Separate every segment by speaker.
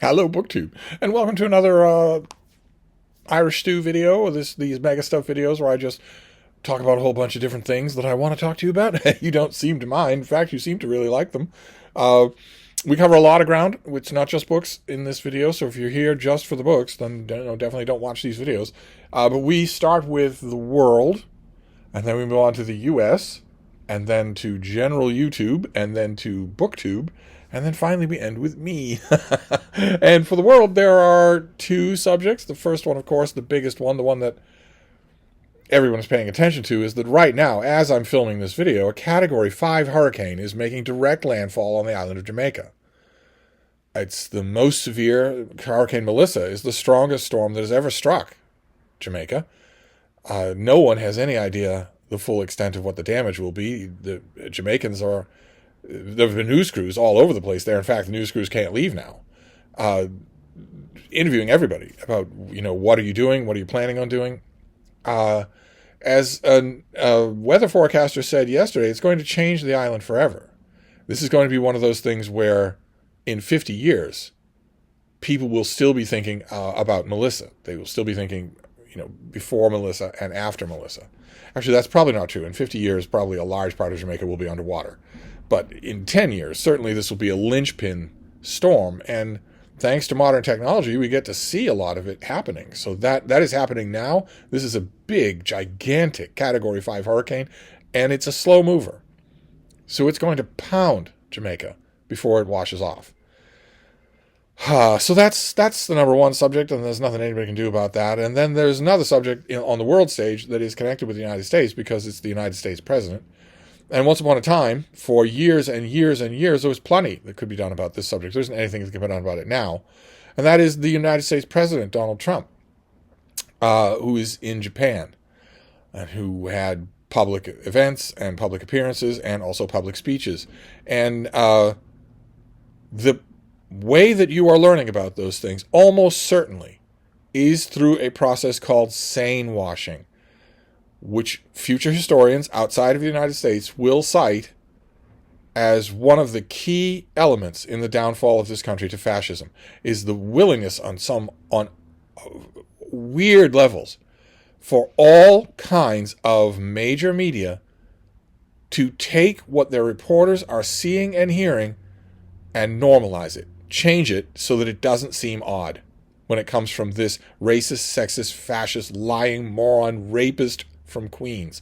Speaker 1: Hello, BookTube, and welcome to another Irish Stew video, these mega stuff videos where I just talk about a whole bunch of different things that I want to talk to you about. You don't seem to mind. In fact, you seem to really like them. We cover a lot of ground. It's not just books in this video, so if you're here just for the books, then definitely don't watch these videos. But we start with the world, and then we move on to the US, and then to general YouTube, and then to BookTube, and then finally we end with me. And for the world, there are two subjects. The first one, of course, the biggest one, the one that everyone is paying attention to, is that right now, as I'm filming this video, a Category 5 hurricane is making direct landfall on the island of Jamaica. It's the most severe. Hurricane Melissa is the strongest storm that has ever struck Jamaica. No one has any idea the full extent of what the damage will be. The Jamaicans are... There have been news crews all over the place there. In fact, the news crews can't leave now. Interviewing everybody about, what are you doing? What are you planning on doing? As a weather forecaster said yesterday, it's going to change the island forever. This is going to be one of those things where in 50 years, people will still be thinking about Melissa. They will still be thinking, before Melissa and after Melissa. Actually, that's probably not true. In 50 years, probably a large part of Jamaica will be underwater. But in 10 years, certainly this will be a linchpin storm. And thanks to modern technology, we get to see a lot of it happening. So that is happening now. This is a big, gigantic Category 5 hurricane, and it's a slow mover. So it's going to pound Jamaica before it washes off. So that's the number one subject, and there's nothing anybody can do about that. And then there's another subject on the world stage that is connected with the United States because it's the United States president. And once upon a time, for years and years and years, there was plenty that could be done about this subject. There isn't anything that can be done about it now. And that is the United States President, Donald Trump, who is in Japan and who had public events and public appearances and also public speeches. And the way that you are learning about those things almost certainly is through a process called sane washing, which future historians outside of the United States will cite as one of the key elements in the downfall of this country to fascism, is the willingness on weird levels for all kinds of major media to take what their reporters are seeing and hearing and normalize it, change it so that it doesn't seem odd when it comes from this racist, sexist, fascist, lying, moron, rapist from Queens.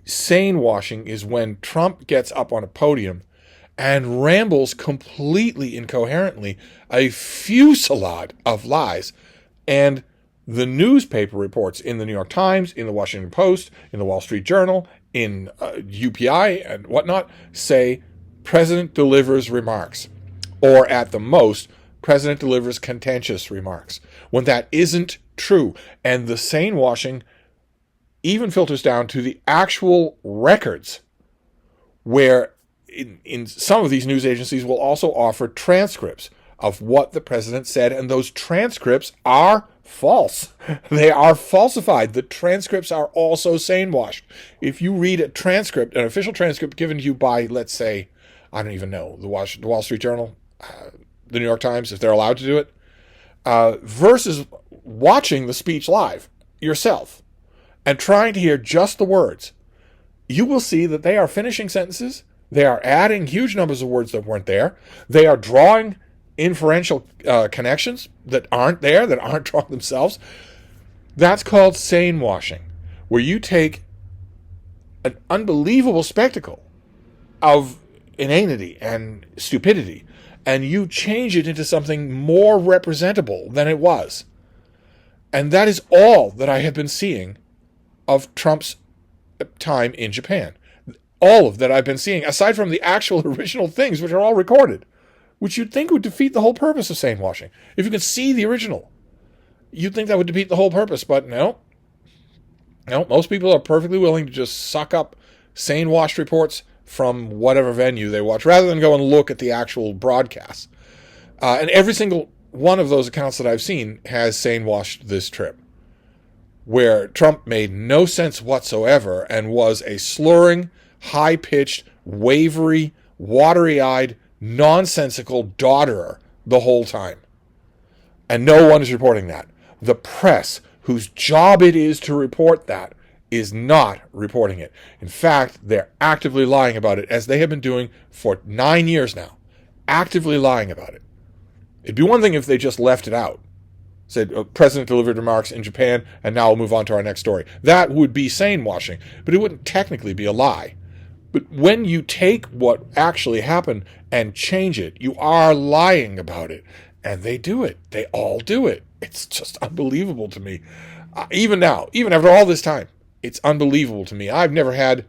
Speaker 1: Sane washing is when Trump gets up on a podium and rambles completely incoherently a fusillade of lies. And the newspaper reports in the New York Times, in the Washington Post, in the Wall Street Journal, in UPI and whatnot say, President delivers remarks. Or at the most, President delivers contentious remarks. When that isn't true. And the sane washing even filters down to the actual records, where in some of these news agencies will also offer transcripts of what the president said, and those transcripts are false. They are falsified. The transcripts are also sane washed. If you read a transcript, an official transcript given to you by, let's say, I don't even know, the Wall Street Journal, the New York Times, if they're allowed to do it, versus watching the speech live yourself and trying to hear just the words, you will see that they are finishing sentences. They are adding huge numbers of words that weren't there. They are drawing inferential connections that aren't there, that aren't drawn themselves. That's called sane washing, where you take an unbelievable spectacle of inanity and stupidity and you change it into something more representable than it was. And that is all that I have been seeing of Trump's time in Japan. All of that I've been seeing, aside from the actual original things, which are all recorded, which you'd think would defeat the whole purpose of sane washing. If you could see the original, you'd think that would defeat the whole purpose, but no. No, most people are perfectly willing to just suck up sane washed reports from whatever venue they watch, rather than go and look at the actual broadcasts. And every single one of those accounts that I've seen has sane washed this trip, where Trump made no sense whatsoever and was a slurring, high-pitched, wavery, watery-eyed, nonsensical dodderer the whole time. And no one is reporting that. The press, whose job it is to report that, is not reporting it. In fact, they're actively lying about it, as they have been doing for 9 years now. Actively lying about it. It'd be one thing if they just left it out. Said, President delivered remarks in Japan, and now we'll move on to our next story. That would be sane washing, but it wouldn't technically be a lie. But when you take what actually happened and change it, you are lying about it. And they do it. They all do it. It's just unbelievable to me. Even now, even after all this time, it's unbelievable to me. I've had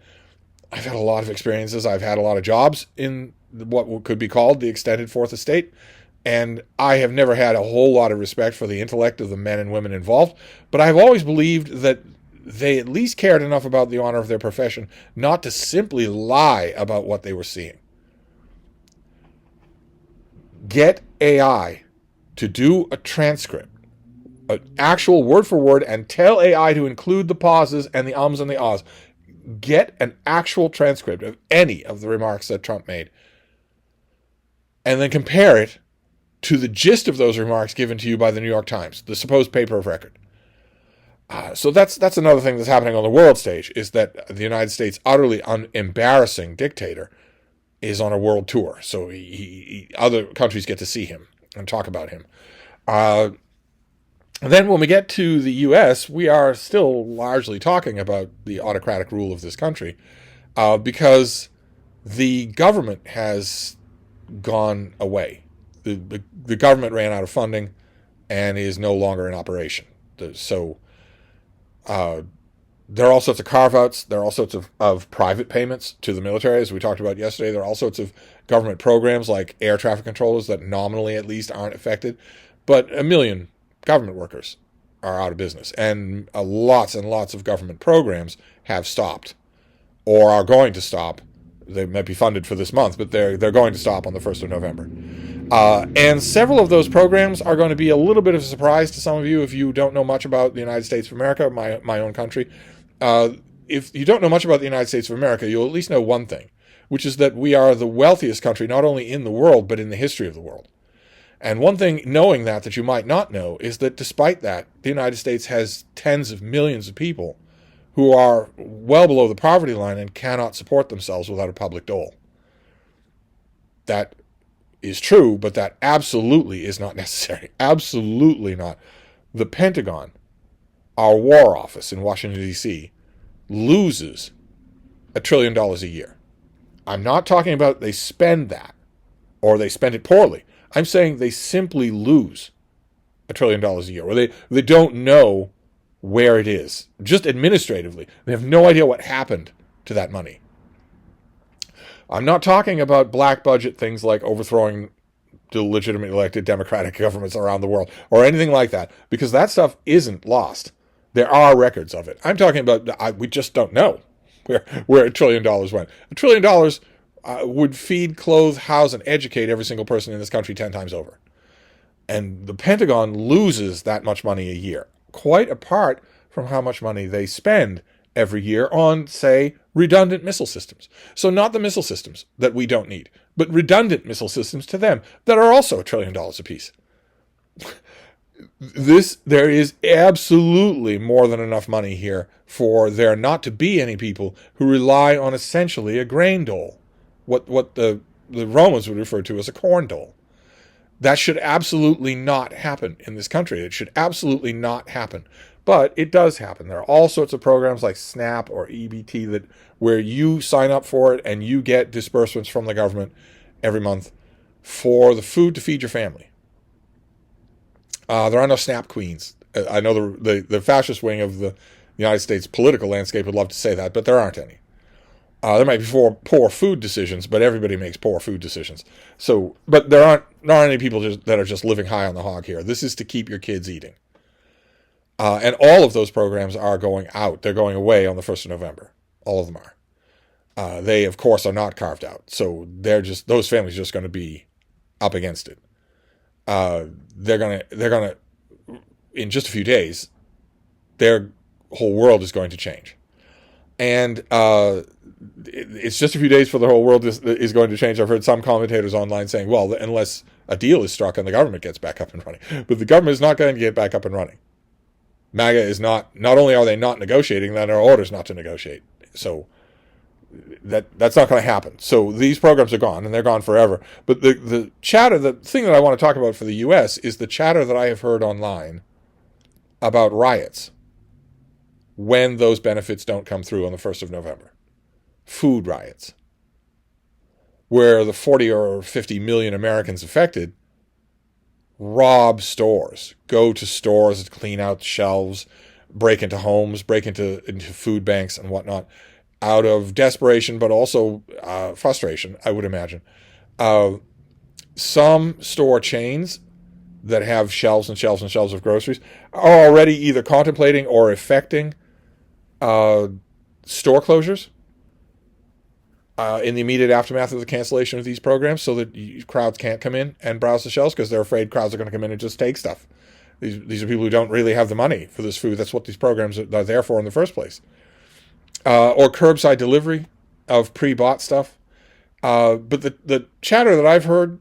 Speaker 1: a lot of experiences. I've had a lot of jobs in what could be called the extended Fourth Estate. And I have never had a whole lot of respect for the intellect of the men and women involved. But I've always believed that they at least cared enough about the honor of their profession not to simply lie about what they were seeing. Get AI to do a transcript, an actual word for word, and tell AI to include the pauses and the ums and the ahs. Get an actual transcript of any of the remarks that Trump made, and then compare it to the gist of those remarks given to you by the New York Times, the supposed paper of record. So that's another thing that's happening on the world stage, is that the United States' utterly embarrassing dictator is on a world tour. So other countries get to see him and talk about him. And then when we get to the U.S., we are still largely talking about the autocratic rule of this country because the government has gone away. The government ran out of funding and is no longer in operation. There are all sorts of carve-outs. There are all sorts of private payments to the military, as we talked about yesterday. There are all sorts of government programs like air traffic controllers that nominally at least aren't affected. But 1 million government workers are out of business. And lots and lots of government programs have stopped or are going to stop. They might be funded for this month, but they're going to stop on the 1st of November. And several of those programs are going to be a little bit of a surprise to some of you if you don't know much about the United States of America, my own country. If you don't know much about the United States of America, you'll at least know one thing, which is that we are the wealthiest country, not only in the world, but in the history of the world. And one thing, knowing that you might not know, is that despite that, the United States has tens of millions of people who are well below the poverty line and cannot support themselves without a public dole. That is true, but that absolutely is not necessary. Absolutely not. The Pentagon, our War Office in Washington, D.C., loses $1 trillion a year. I'm not talking about they spend that or they spend it poorly. I'm saying they simply lose $1 trillion a year, or they don't know where it is. Just administratively, they have no idea what happened to that money. I'm not talking about black budget things like overthrowing the legitimately elected democratic governments around the world or anything like that, because that stuff isn't lost. There are records of it. I'm talking about we just don't know where $1 trillion went. $1 trillion would feed, clothe, house, and educate every single person in this country 10 times over. And the Pentagon loses that much money a year, quite apart from how much money they spend every year on, say, redundant missile systems. So not the missile systems that we don't need, but redundant missile systems to them that are also $1 trillion apiece. There is absolutely more than enough money here for there not to be any people who rely on essentially a grain dole, what the Romans would refer to as a corn dole. That should absolutely not happen in this country. It should absolutely not happen. But it does happen. There are all sorts of programs like SNAP or EBT where you sign up for it and you get disbursements from the government every month for the food to feed your family. There are no SNAP queens. I know the fascist wing of the United States political landscape would love to say that, but there aren't any. There might be poor food decisions, but everybody makes poor food decisions. So, but there aren't any people that are just living high on the hog here. This is to keep your kids eating. And all of those programs are going out. They're going away on the 1st of November. All of them are. They, of course, are not carved out. So those families are just going to be up against it. They're going to, in just a few days, their whole world is going to change. And it's just a few days for the whole world is going to change. I've heard some commentators online saying, well, unless a deal is struck and the government gets back up and running. But the government is not going to get back up and running. MAGA is not only are they not negotiating, then there are orders not to negotiate. So that's not going to happen. So these programs are gone, and they're gone forever. But the chatter, the thing that I want to talk about for the U.S. is the chatter that I have heard online about riots when those benefits don't come through on the 1st of November. Food riots, where the 40 or 50 million Americans affected rob stores, go to stores to clean out the shelves, break into homes, break into food banks and whatnot, out of desperation, but also frustration, I would imagine. Some store chains that have shelves and shelves and shelves of groceries are already either contemplating or effecting store closures in the immediate aftermath of the cancellation of these programs, so that crowds can't come in and browse the shelves because they're afraid crowds are going to come in and just take stuff. These are people who don't really have the money for this food. That's what these programs are there for in the first place. Or curbside delivery of pre-bought stuff. But the chatter that I've heard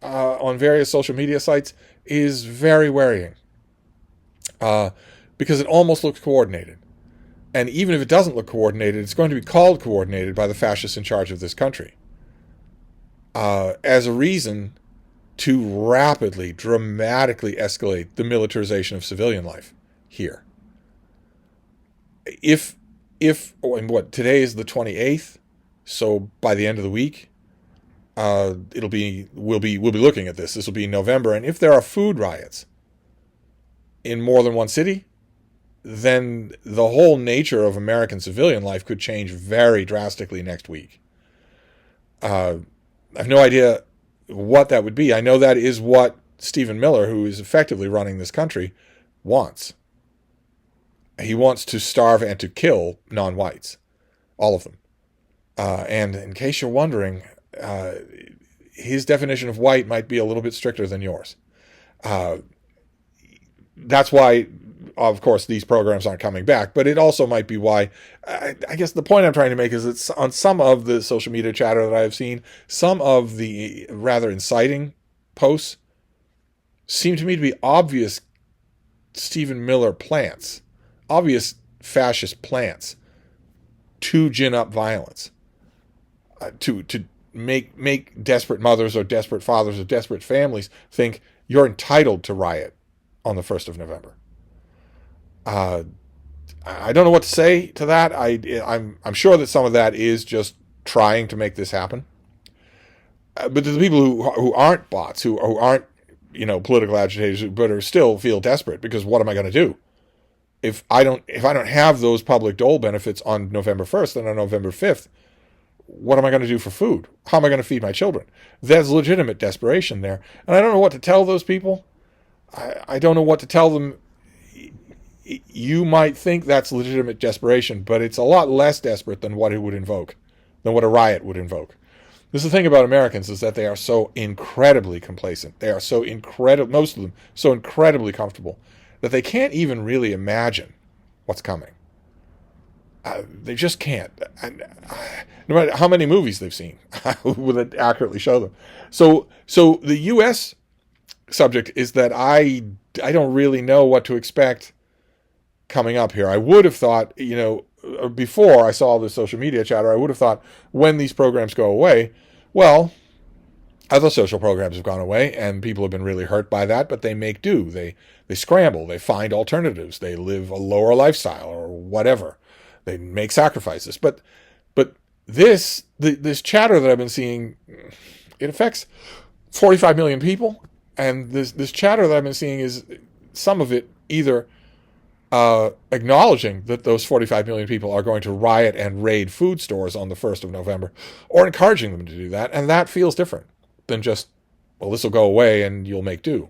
Speaker 1: on various social media sites is very worrying because it almost looks coordinated. And even if it doesn't look coordinated, it's going to be called coordinated by the fascists in charge of this country as a reason to rapidly, dramatically escalate the militarization of civilian life here. If today is the 28th, so by the end of the week, we'll be looking at this. This will be in November, and if there are food riots in more than one city, then the whole nature of American civilian life could change very drastically next week. I have no idea what that would be. I know that is what Stephen Miller, who is effectively running this country, wants. He wants to starve and to kill non-whites, all of them. And in case you're wondering, his definition of white might be a little bit stricter than yours. That's why, of course, these programs aren't coming back, but it also might be why, I guess the point I'm trying to make is that on some of the social media chatter that I've seen, some of the rather inciting posts seem to me to be obvious Stephen Miller plants, obvious fascist plants to gin up violence, to make desperate mothers or desperate fathers or desperate families think you're entitled to riot on the 1st of November. I don't know what to say to that. I'm sure that some of that is just trying to make this happen. But to the people who aren't bots, who aren't political agitators, but are still feel desperate because what am I going to do if I don't have those public dole benefits on November 1st and on November 5th? What am I going to do for food? How am I going to feed my children? There's legitimate desperation there, and I don't know what to tell those people. I don't know what to tell them. You might think that's legitimate desperation, but it's a lot less desperate than what it would invoke, than what a riot would invoke. This is the thing about Americans, is that they are so incredibly complacent. They are so most of them, so incredibly comfortable that they can't even really imagine what's coming. They just can't. No matter how many movies they've seen, would accurately show them. So the U.S. subject is that I don't really know what to expect coming up here. I would have thought, before I saw the social media chatter, I would have thought when these programs go away, well, other social programs have gone away and people have been really hurt by that, but they make do. They scramble. They find alternatives. They live a lower lifestyle or whatever. They make sacrifices. But this chatter that I've been seeing, it affects 45 million people. And this chatter that I've been seeing is some of it either acknowledging that those 45 million people are going to riot and raid food stores on the 1st of November, or encouraging them to do that. And that feels different than just, well, this will go away and you'll make do.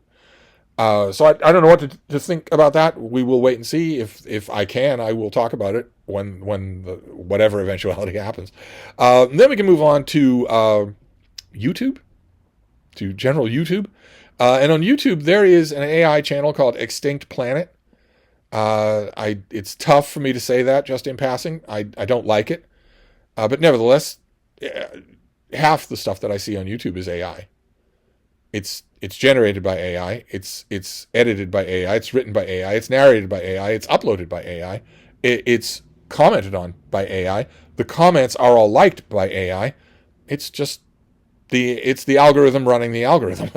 Speaker 1: So I don't know what to think about that. We will wait and see. If I can, I will talk about it when whatever eventuality happens. Then we can move on to YouTube, to general YouTube. And on YouTube, there is an AI channel called Extinct Planet. It's tough for me to say that just in passing. I don't like it. But nevertheless, half the stuff that I see on YouTube is AI. It's it's generated by AI. It's edited by AI. It's written by AI. It's narrated by AI. It's uploaded by AI. It's commented on by AI. The comments are all liked by AI. It's just the algorithm running the algorithm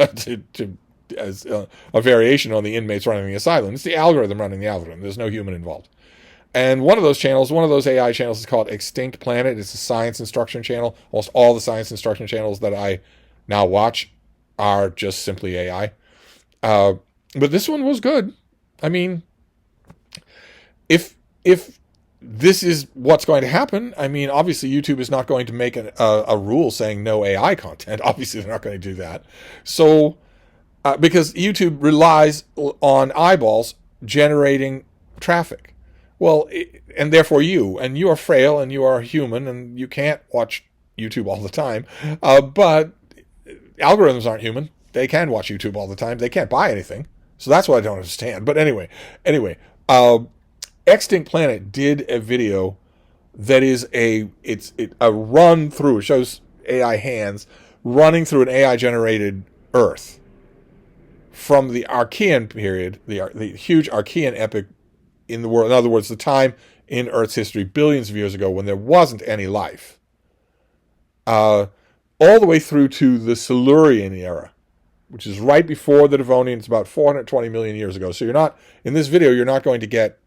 Speaker 1: as a variation on the inmates running the asylum. It's the algorithm running the algorithm. There's no human involved. And one of those AI channels is called Extinct Planet. It's a science instruction channel. Almost all the science instruction channels that I now watch are just simply AI. But this one was good. I mean, if this is what's going to happen, I mean, obviously YouTube is not going to make a rule saying no AI content. Obviously, they're not going to do that. So, because YouTube relies on eyeballs generating traffic. Well, and therefore you are frail and you are human and you can't watch YouTube all the time. But algorithms aren't human. They can watch YouTube all the time. They can't buy anything. So that's what I don't understand. But anyway, Extinct Planet did a video that is a run through. It shows AI hands running through an AI generated Earth from the Archean period, the huge Archean epoch in the world. In other words, the time in Earth's history, billions of years ago, when there wasn't any life, all the way through to the Silurian era, which is right before the Devonian. It's about 420 million years ago. So in this video, you're not going to get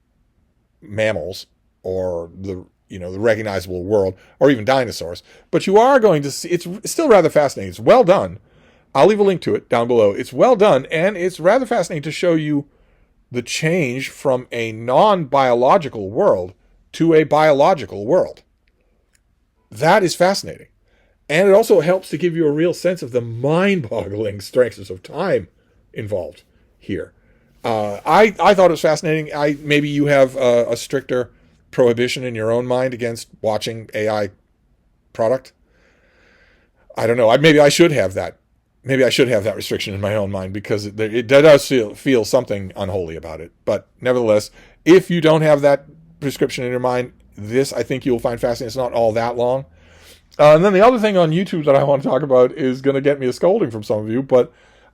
Speaker 1: mammals or the recognizable world or even dinosaurs, but you are going to see. It's still rather fascinating. It's well done. I'll leave a link to it down below. It's well done, and it's rather fascinating to show you the change from a non-biological world to a biological world. That is fascinating. And it also helps to give you a real sense of the mind-boggling strengths of time involved here. I thought it was fascinating. Maybe you have a stricter prohibition in your own mind against watching AI product. I don't know. Maybe I should have that. Maybe I should have that restriction in my own mind, because it does feel something unholy about it. But nevertheless, if you don't have that prescription in your mind, this I think you'll find fascinating. It's not all that long. And then the other thing on YouTube that I want to talk about is going to get me a scolding from some of you, but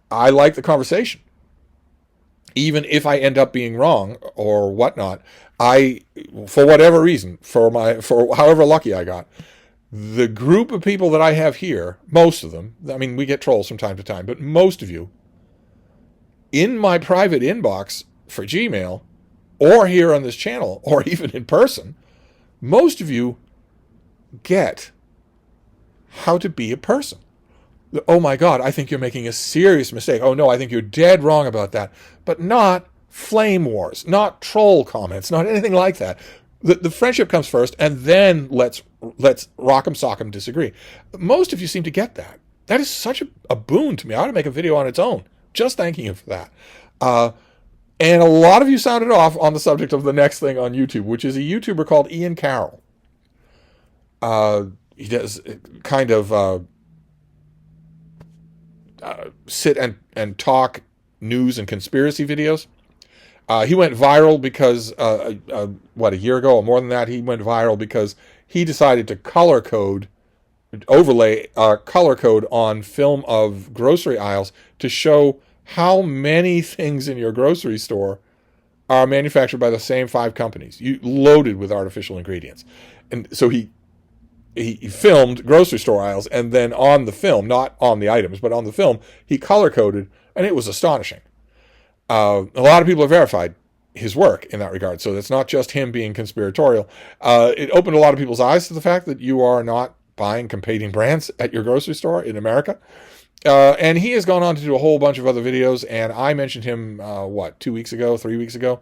Speaker 1: I like the conversation. Even if I end up being wrong or whatnot, for whatever reason, for however lucky I got, the group of people that I have here, most of them, I mean, we get trolls from time to time, but most of you, in my private inbox for Gmail, or here on this channel, or even in person, most of you get how to be a person. Oh my God, I think you're making a serious mistake. Oh no, I think you're dead wrong about that. But not flame wars, not troll comments, not anything like that. The friendship comes first, and then let's rock'em sock'em disagree. Most of you seem to get that. That is such a boon to me. I ought to make a video on its own, just thanking you for that. And a lot of you sounded off on the subject of the next thing on YouTube, which is a YouTuber called Ian Carroll. He does kind of sit and talk news and conspiracy videos. He went viral because, a year ago or more than that, he went viral because he decided to overlay color code on film of grocery aisles to show how many things in your grocery store are manufactured by the same 5 companies, loaded with artificial ingredients. And so he filmed grocery store aisles, and then on the film, not on the items, but on the film, he color coded, and it was astonishing. A lot of people have verified his work in that regard, so it's not just him being conspiratorial. It opened a lot of people's eyes to the fact that you are not buying competing brands at your grocery store in America. And he has gone on to do a whole bunch of other videos, and I mentioned him, 3 weeks ago,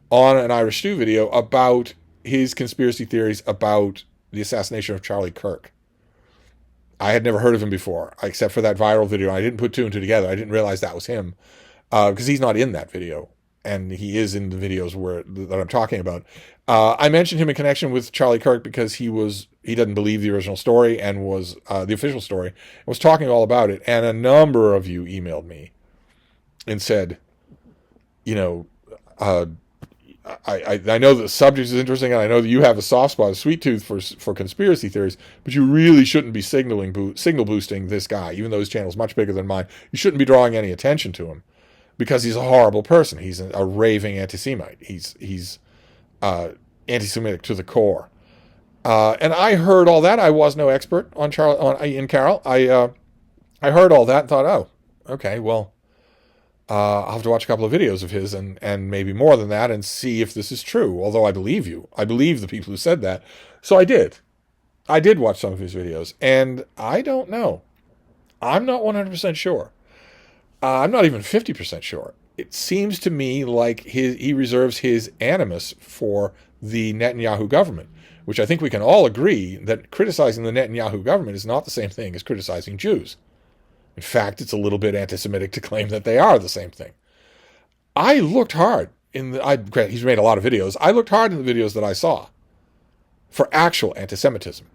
Speaker 1: on an Irish Stew video about his conspiracy theories about the assassination of Charlie Kirk. I had never heard of him before, except for that viral video. I didn't put 2 and 2 together. I didn't realize that was him, because he's not in that video, and he is in the videos that I'm talking about. I mentioned him in connection with Charlie Kirk because he doesn't believe the original story and was the official story, was talking all about it. And a number of you emailed me and said, I know the subject is interesting, and I know that you have a soft spot, a sweet tooth for conspiracy theories, but you really shouldn't be signal boosting this guy, even though his channel is much bigger than mine. You shouldn't be drawing any attention to him because he's a horrible person. He's a raving anti-Semite. He's anti-Semitic to the core. And I heard all that. I was no expert on Ian Carroll. I heard all that and thought, oh, okay, well, I'll have to watch a couple of videos of his and maybe more than that and see if this is true. Although I believe you. I believe the people who said that. So I did. I did watch some of his videos. And I don't know. I'm not 100% sure. I'm not even 50% sure. It seems to me like he reserves his animus for the Netanyahu government, which I think we can all agree that criticizing the Netanyahu government is not the same thing as criticizing Jews. In fact, it's a little bit anti-Semitic to claim that they are the same thing. I looked hard he's made a lot of videos. I looked hard in the videos that I saw for actual anti-Semitism.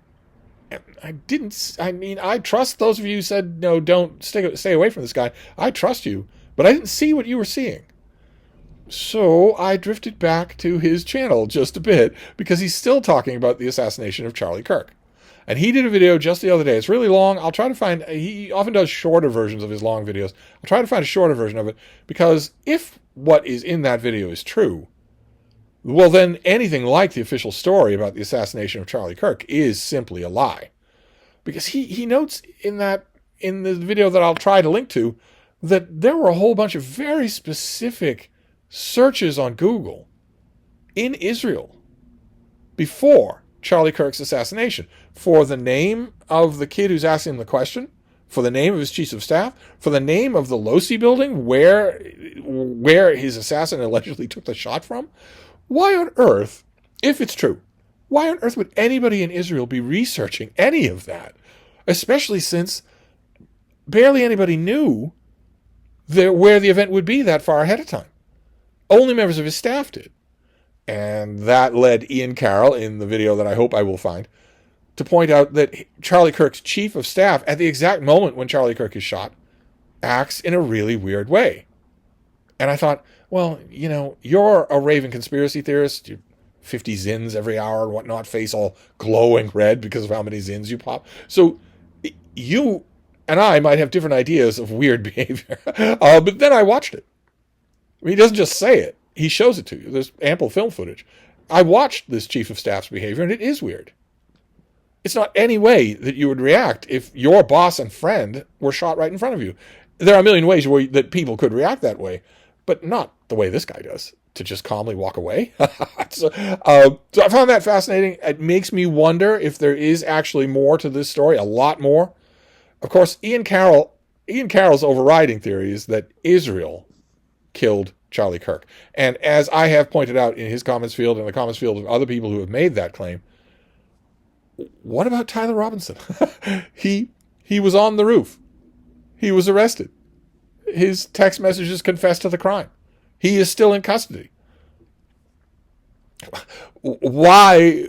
Speaker 1: And I trust those of you who said, no, don't stay away from this guy. I trust you, but I didn't see what you were seeing. So I drifted back to his channel just a bit because he's still talking about the assassination of Charlie Kirk. And he did a video just the other day. It's really long. I'll try to find, he often does shorter versions of his long videos. I'll try to find a shorter version of it because if what is in that video is true, well, then anything like the official story about the assassination of Charlie Kirk is simply a lie. Because he notes in the video that I'll try to link to that there were a whole bunch of very specific searches on Google in Israel before Charlie Kirk's assassination for the name of the kid who's asking the question, for the name of his chief of staff, for the name of the Losi building where his assassin allegedly took the shot from. Why on earth, if it's true, why on earth would anybody in Israel be researching any of that? Especially since barely anybody knew where the event would be that far ahead of time. Only members of his staff did. And that led Ian Carroll, in the video that I hope I will find, to point out that Charlie Kirk's chief of staff, at the exact moment when Charlie Kirk is shot, acts in a really weird way. And I thought, well, you're a raving conspiracy theorist. You 50 zins every hour and whatnot, face all glowing red because of how many zins you pop. So you and I might have different ideas of weird behavior. But then I watched it. I mean, he doesn't just say it. He shows it to you. There's ample film footage. I watched this chief of staff's behavior, and it is weird. It's not any way that you would react if your boss and friend were shot right in front of you. There are a million ways that people could react that way, but not the way this guy does, to just calmly walk away. So I found that fascinating. It makes me wonder if there is actually more to this story, a lot more. Of course, Ian Carroll's overriding theory is that Israel killed Charlie Kirk. And as I have pointed out in his comments field and the comments field of other people who have made that claim, what about Tyler Robinson? He was on the roof. He was arrested. His text messages confessed to the crime. He is still in custody. Why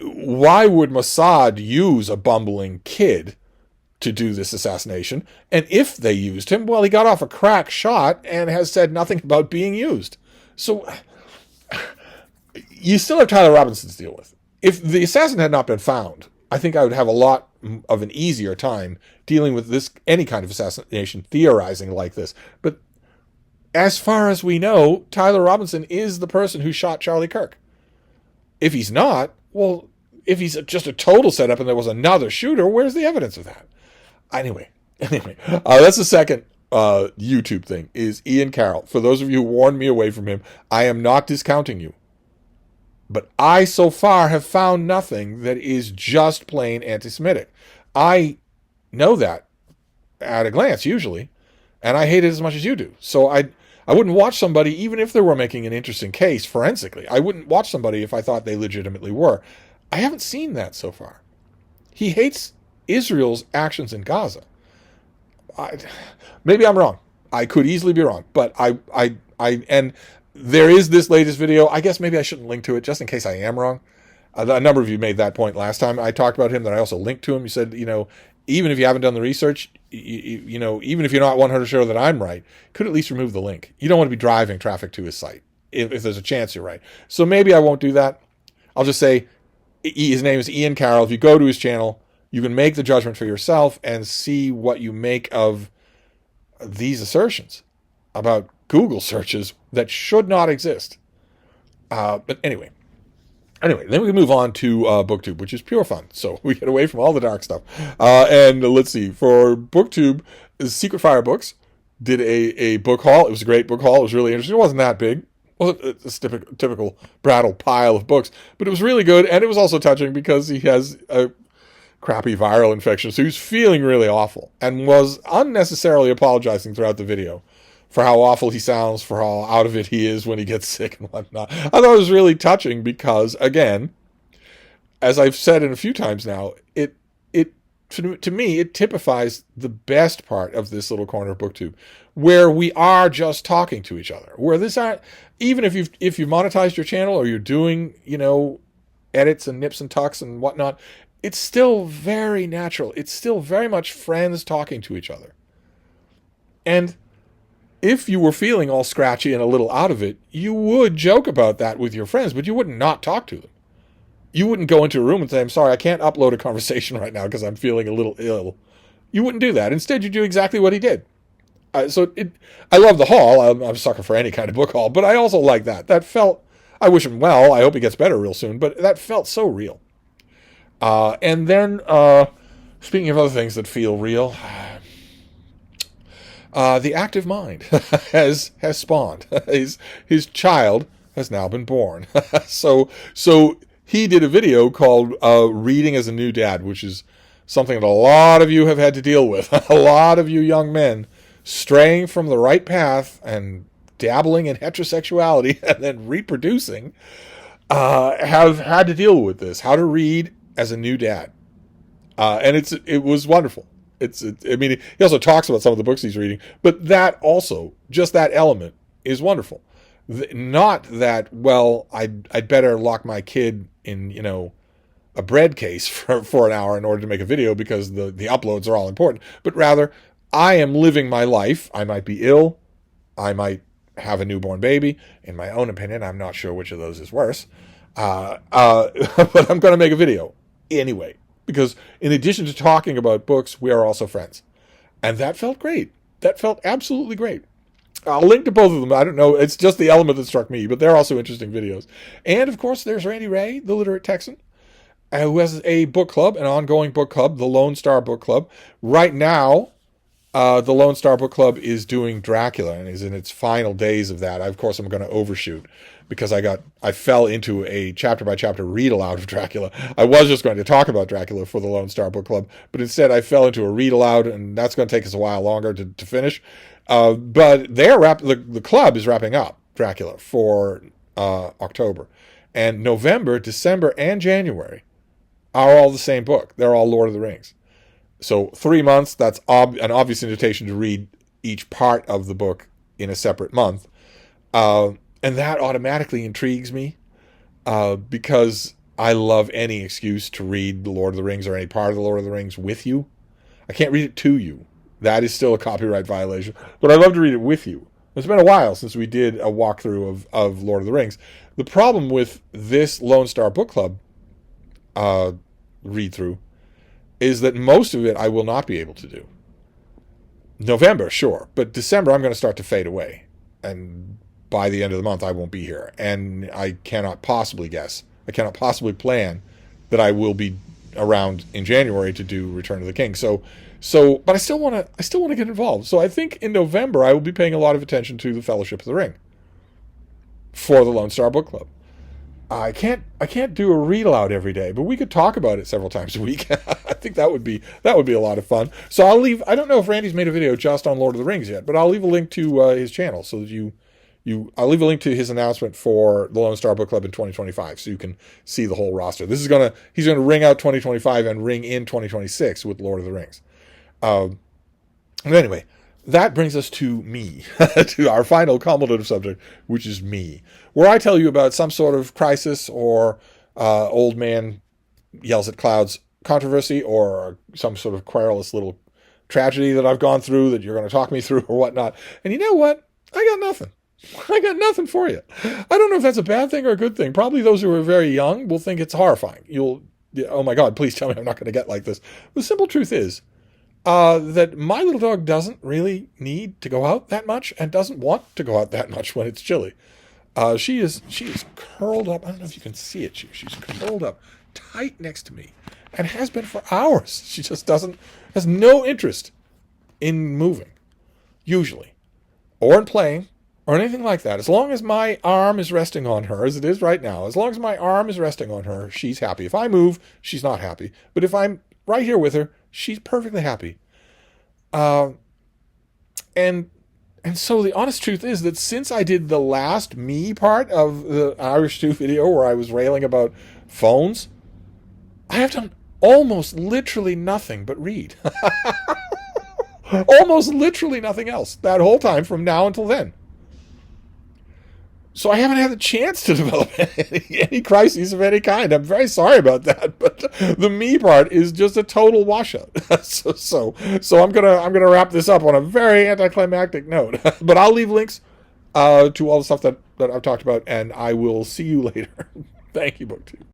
Speaker 1: would Mossad use a bumbling kid to do this assassination? And if they used him, well, he got off a crack shot and has said nothing about being used. So you still have Tyler Robinson to deal with. If the assassin had not been found, I think I would have a lot of an easier time dealing with any kind of assassination, theorizing like this. But as far as we know, Tyler Robinson is the person who shot Charlie Kirk. If he's not, well, if he's just a total setup and there was another shooter, where's the evidence of that? Anyway, that's the second YouTube thing, is Ian Carroll. For those of you who warned me away from him, I am not discounting you. But I, so far, have found nothing that is just plain anti-Semitic. I know that at a glance, usually, and I hate it as much as you do. So I wouldn't watch somebody, even if they were making an interesting case forensically. I wouldn't watch somebody if I thought they legitimately were. I haven't seen that so far. He hates Israel's actions in Gaza. Maybe I'm wrong. I could easily be wrong, but and there is this latest video. I guess maybe I shouldn't link to it just in case I am wrong. A number of you made that point last time I talked about him, that I also linked to him. You said, even if you haven't done the research, even if you're not 100% sure that I'm right, could at least remove the link. You don't want to be driving traffic to his site if there's a chance you're right. So maybe I won't do that. I'll just say his name is Ian Carroll. If you go to his channel, you can make the judgment for yourself and see what you make of these assertions about Google searches that should not exist. But anyway, then we can move on to BookTube, which is pure fun. So we get away from all the dark stuff. And let's see, for BookTube, Secret Fire Books did a book haul. It was a great book haul. It was really interesting. It wasn't that big. It wasn't a typical Brattle pile of books, but it was really good. And it was also touching because he has a crappy viral infection. So he was feeling really awful and was unnecessarily apologizing throughout the video for how awful he sounds, for how out of it he is when he gets sick and whatnot. I thought it was really touching because, again, as I've said it a few times now, to me, it typifies the best part of this little corner of BookTube, where we are just talking to each other. Where this aren't, even if you've monetized your channel or you're doing, edits and nips and tucks and whatnot, it's still very natural. It's still very much friends talking to each other. And if you were feeling all scratchy and a little out of it, you would joke about that with your friends, but you wouldn't not talk to them. You wouldn't go into a room and say, I'm sorry, I can't upload a conversation right now because I'm feeling a little ill. You wouldn't do that. Instead, you do exactly what he did. I love the haul. I'm a sucker for any kind of book haul, but I also like that. That felt, I wish him well. I hope he gets better real soon, but that felt so real. And then, speaking of other things that feel real, the active mind has spawned. His child has now been born. So he did a video called Reading as a New Dad, which is something that a lot of you have had to deal with. A lot of you young men straying from the right path and dabbling in heterosexuality and then reproducing have had to deal with this, how to read as a new dad. And it was wonderful. He also talks about some of the books he's reading, but that also, just that element is wonderful. Not that, well, I'd better lock my kid in, a bread case for an hour in order to make a video because the uploads are all important, but rather I am living my life. I might be ill. I might have a newborn baby. In my own opinion, I'm not sure which of those is worse. But I'm going to make a video anyway, because in addition to talking about books, we are also friends. And that felt great. That felt absolutely great. I'll link to both of them. I don't know. It's just the element that struck me, but they're also interesting videos. And, of course, there's Randy Ray, the literate Texan, who has a book club, an ongoing book club, the Lone Star Book Club. Right now, the Lone Star Book Club is doing Dracula and is in its final days of that. Of course, I'm going to overshoot because I fell into a chapter-by-chapter read-aloud of Dracula. I was just going to talk about Dracula for the Lone Star Book Club, but instead I fell into a read-aloud, and that's going to take us a while longer to finish. But the club is wrapping up Dracula for October. And November, December, and January are all the same book. They're all Lord of the Rings. So 3 months, that's an obvious invitation to read each part of the book in a separate month. And that automatically intrigues me because I love any excuse to read The Lord of the Rings or any part of The Lord of the Rings with you. I can't read it to you. That is still a copyright violation. But I love to read it with you. It's been a while since we did a walkthrough of Lord of the Rings. The problem with this Lone Star Book Club read-through is that most of it I will not be able to do. November, sure. But December, I'm going to start to fade away. And by the end of the month, I won't be here. And I cannot possibly plan that I will be around in January to do Return of the King. But I still want to get involved. So I think in November, I will be paying a lot of attention to the Fellowship of the Ring for the Lone Star Book Club. I can't do a read aloud every day, but we could talk about it several times a week. I think that would be a lot of fun. So I don't know if Randy's made a video just on Lord of the Rings yet, but I'll leave a link to his channel so that I'll leave a link to his announcement for the Lone Star Book Club in 2025 so you can see the whole roster. He's going to ring out 2025 and ring in 2026 with Lord of the Rings. And anyway, that brings us to me, to our final cumulative subject, which is me, where I tell you about some sort of crisis or old man yells at clouds controversy or some sort of querulous little tragedy that I've gone through that you're going to talk me through or whatnot. And you know what? I got nothing. I got nothing for you. I don't know if that's a bad thing or a good thing. Probably those who are very young will think it's horrifying. Oh my God, please tell me I'm not going to get like this. The simple truth is that my little dog doesn't really need to go out that much and doesn't want to go out that much when it's chilly. She is curled up. I don't know if you can see it. She's curled up tight next to me and has been for hours. She just has no interest in moving, usually, or in playing, or anything like that. As long as my arm is resting on her, as it is right now, as long as my arm is resting on her, she's happy. If I move, she's not happy. But if I'm right here with her, she's perfectly happy. And so the honest truth is that since I did the last me part of the Irish Stew video where I was railing about phones, I have done almost literally nothing but read. Almost literally nothing else that whole time from now until then. So I haven't had the chance to develop any crises of any kind. I'm very sorry about that, but the me part is just a total washout. So I'm gonna wrap this up on a very anticlimactic note. But I'll leave links to all the stuff that I've talked about, and I will see you later. Thank you, BookTube.